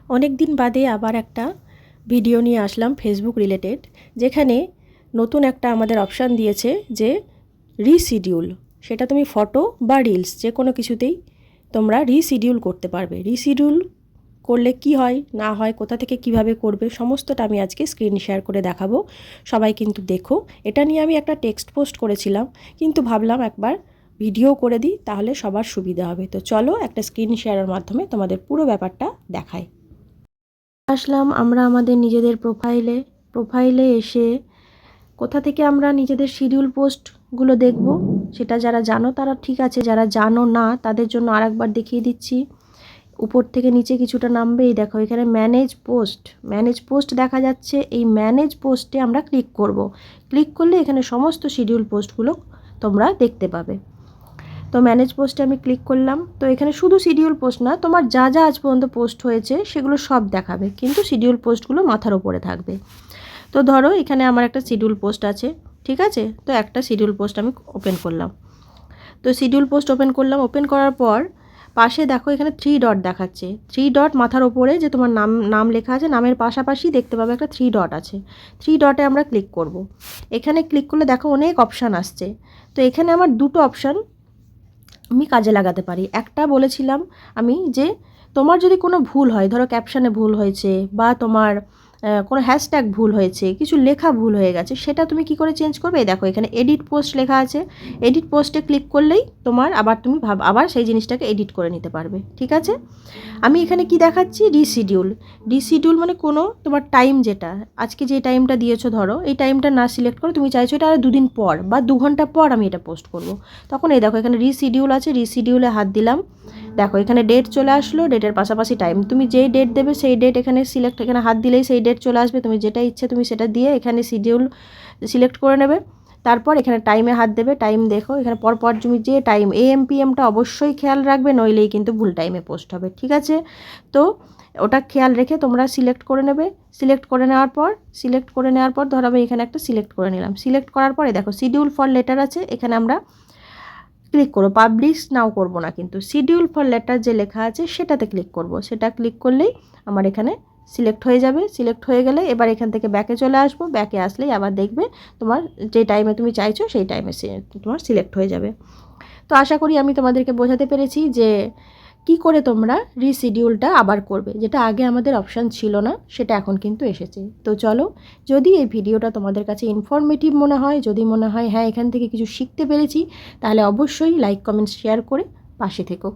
অনেক দিন বাদে আবার একটা ভিডিও নিয়ে আসলাম ফেসবুক রিলেটেড, যেখানে নতুন একটা আমাদের অপশান দিয়েছে যে রিশিডিউল। সেটা তুমি ফটো বা রিলস যে কোনো কিছুতেই তোমরা রিশিডিউল করতে পারবে। রিশিডিউল করলে কি হয় না হয়, কোথা থেকে কিভাবে করবে, সমস্তটা আমি আজকে স্ক্রিন শেয়ার করে দেখাবো। সবাই কিন্তু দেখো। এটা নিয়ে আমি একটা টেক্সট পোস্ট করেছিলাম, কিন্তু ভাবলাম একবার ভিডিও করে দিই, তাহলে সবার সুবিধা হবে। তো চলো একটা স্ক্রিন শেয়ারের মাধ্যমে তোমাদের পুরো ব্যাপারটা দেখাই। আসলাম আমরা আমাদের নিজেদের প্রোফাইলে এসে কোথা থেকে আমরা নিজেদের শিডিউল পোস্টগুলো দেখব, সেটা যারা জানো তারা ঠিক আছে, যারা জানো না তাদের জন্য আরেকবার দেখিয়ে দিচ্ছি। উপর থেকে নিচে কিছুটা নামবে, এই দেখো এখানে ম্যানেজ পোস্ট দেখা যাচ্ছে। এই ম্যানেজ পোস্টে আমরা ক্লিক করব। ক্লিক করলে এখানে সমস্ত শিডিউল পোস্টগুলো তোমরা দেখতে পাবে। তো ম্যানেজ পোস্টে আমি ক্লিক করলাম। তো এখানে শুধু শিডিউল পোস্ট না, তোমার যা যা আজ পর্যন্ত পোস্ট হয়েছে সেগুলো সব দেখাবে, কিন্তু শিডিউল পোস্টগুলো মাথার ওপরে থাকবে। তো ধরো এখানে আমার একটা শিডিউল পোস্ট আছে, ঠিক আছে। তো একটা শিডিউল পোস্ট আমি ওপেন করলাম। তো শিডিউল পোস্ট ওপেন করলাম। ওপেন করার পর পাশে দেখো এখানে 3 ডট দেখাচ্ছে। 3 ডট মাথার ওপরে যে তোমার নাম লেখা আছে, নামের পাশাপাশি দেখতে পাবে একটা 3 ডট আছে। 3 ডটে আমরা ক্লিক করব। এখানে ক্লিক করলে দেখো অনেক অপশান আসছে। তো এখানে আমার দুটো অপশান আমি কাজে লাগাতে পারি। একটা বলেছিলাম আমি যে তোমার যদি কোনো ভুল হয়, ধরো ক্যাপশানে ভুল হয়েছে বা তোমার কোনো হ্যাশট্যাগ ভুল হয়েছে, কিছু লেখা ভুল হয়ে গেছে, সেটা তুমি কি করে চেঞ্জ করবে? দেখো এখানে এডিট পোস্ট লেখা আছে। এডিট পোস্টে ক্লিক করলেই তোমার তুমি আবার সেই জিনিসটাকে এডিট করে নিতে পারবে, ঠিক আছে। আমি এখানে কি দেখাচ্ছি, রিশিডিউল মানে কোনো তোমার টাইম, যেটা আজকে যে টাইমটা দিয়েছো, ধরো এই টাইমটা না সিলেক্ট করে তুমি চাইছো এটা আর 2 দিন পর বা 2 ঘন্টা পর আমি এটা পোস্ট করব, তখন এই দেখো এখানে রিশিডিউল আছে। রিশিডিউলে হাত দিলাম, দেখো এখানে ডেট চলে আসলো, ডেটের পাশাপাশি টাইম। তুমি যেই ডেট দেবে সেই ডেট এখানে এখানে হাত দিলেই সেই ডেট চলে আসবে। তুমি যেটা ইচ্ছে তুমি সেটা দিয়ে এখানে শিডিউল সিলেক্ট করে নেবে। তারপর এখানে টাইমে হাত দেবে। টাইম দেখো এখানে পরপর তুমি যে টাইম AM PMটা অবশ্যই খেয়াল রাখবে, নইলেই কিন্তু ভুল টাইমে পোস্ট হবে, ঠিক আছে। তো ওটা খেয়াল রেখে তোমরা সিলেক্ট করে নেবে। সিলেক্ট করে নেওয়ার পর ধরো আমি এখানে একটা সিলেক্ট করে নিলাম। সিলেক্ট করার পরে দেখো শিডিউল ফর লেটার আছে, এখানে আমরা ক্লিক করব। পাবলিশ নাও করব না, কিন্তু শিডিউল ফর লেটার যে লেখা আছে সেটাতে ক্লিক করব। সেটা ক্লিক করলেই আমার এখানে সিলেক্ট হয়ে যাবে। সিলেক্ট হয়ে গেলে এবার এখান থেকে ব্যাকে চলে আসবো। ব্যাকে আসলেই আবার দেখবে তোমার যে টাইমে তুমি চাইছো সেই টাইমে তোমার সিলেক্ট হয়ে যাবে। তো আশা করি আমি তোমাদেরকে বোঝাতে পেরেছি যে কি করে তোমরা রিশিডিউলটা আবার করবে, যেটা আগে আমাদের অপশান ছিল না, সেটা এখন কিন্তু এসেছে। তো চলো, যদি এই ভিডিওটা তোমাদের কাছে ইনফরমেটিভ মনে হয়, যদি মনে হয় হ্যাঁ এখান থেকে কিছু শিখতে পেরেছি, তাহলে অবশ্যই লাইক কমেন্ট শেয়ার করে পাশে থেকো।